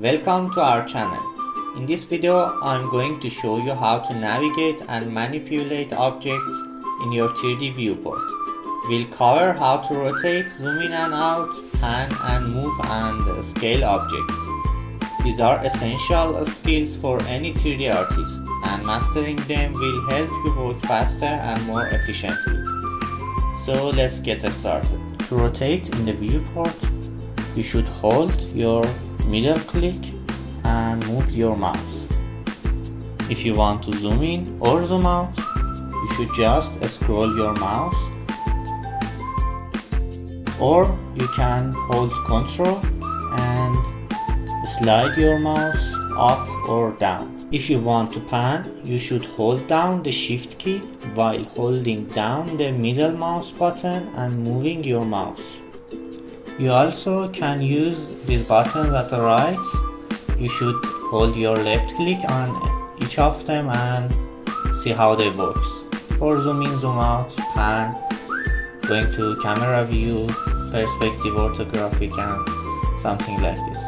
Welcome to our channel. In this video, I'm going to show you how to navigate and manipulate objects in your 3D viewport. We'll cover how to rotate, zoom in and out, pan and move and scale objects. These are essential skills for any 3D artist, and mastering them will help you work faster and more efficiently. So let's get started. To rotate in the viewport, you should hold your middle click and move your mouse. If you want to zoom in or zoom out, you should just scroll your mouse, or you can hold Ctrl and slide your mouse up or down. If you want to pan, you should hold down the Shift key while holding down the middle mouse button and moving your mouse. You also can use these buttons at the right. You should hold your left click on each of them and see how they work. For zoom in, zoom out, pan, going to camera view, perspective, orthographic and something like this.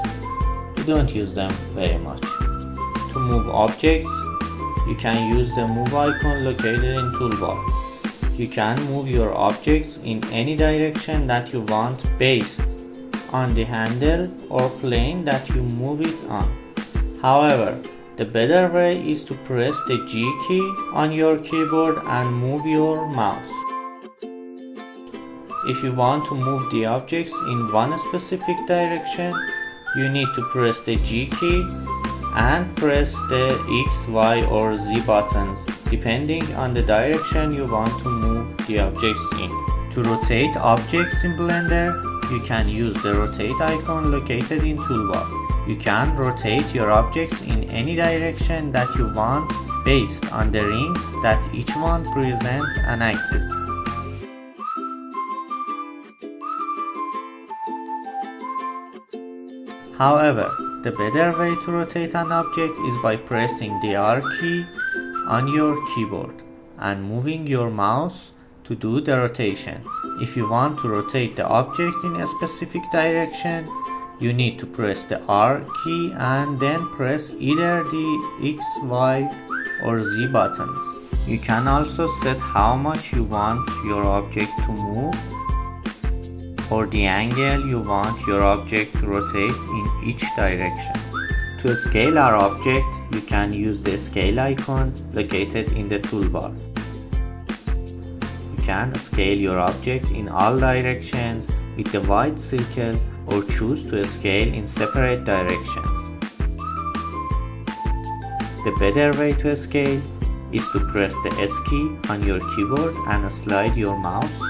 We don't use them very much. To move objects, you can use the move icon located in toolbar. You can move your objects in any direction that you want based on the handle or plane that you move it on. However, the better way is to press the G key on your keyboard and move your mouse. If you want to move the objects in one specific direction, you need to press the G key and press the X, Y or Z buttons depending on the direction you want to move the objects in. To rotate objects in Blender, you can use the rotate icon located in toolbar. You can rotate your objects in any direction that you want based on the rings that each one presents an axis. However, the better way to rotate an object is by pressing the R key on your keyboard and moving your mouse to do the rotation. If you want to rotate the object in a specific direction, you need to press the R key and then press either the X, Y or Z buttons. You can also set how much you want your object to move or the angle you want your object to rotate in each direction. To scale our object, you can use the scale icon located in the toolbar. You can scale your object in all directions with the white circle or choose to scale in separate directions. The better way to scale is to press the S key on your keyboard and slide your mouse.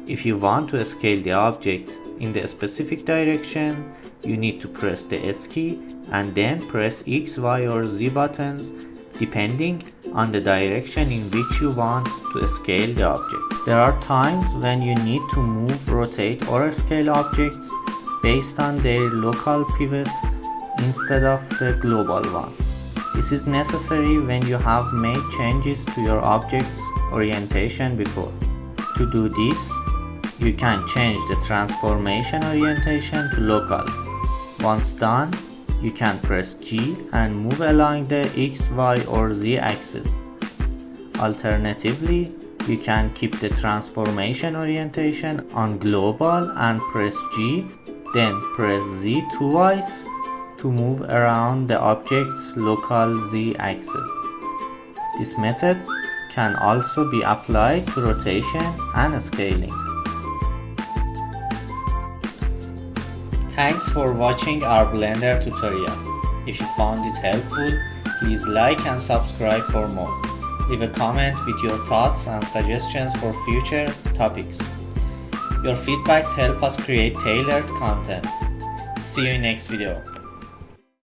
If you want to scale the object in the specific direction, you need to press the S key and then press X, Y or Z buttons depending on the direction in which you want to scale the object. There are times when you need to move, rotate or scale objects based on their local pivot instead of the global one. This is necessary when you have made changes to your object's orientation before. To do this, you can change the transformation orientation to local. Once done, you can press G and move along the X, Y or Z axis. Alternatively, you can keep the transformation orientation on global and press G, then press Z twice to move around the object's local Z axis. This method can also be applied to rotation and scaling. Thanks for watching our Blender tutorial. If you found it helpful, please like and subscribe for more. Leave a comment with your thoughts and suggestions for future topics. Your feedbacks help us create tailored content. See you in next video.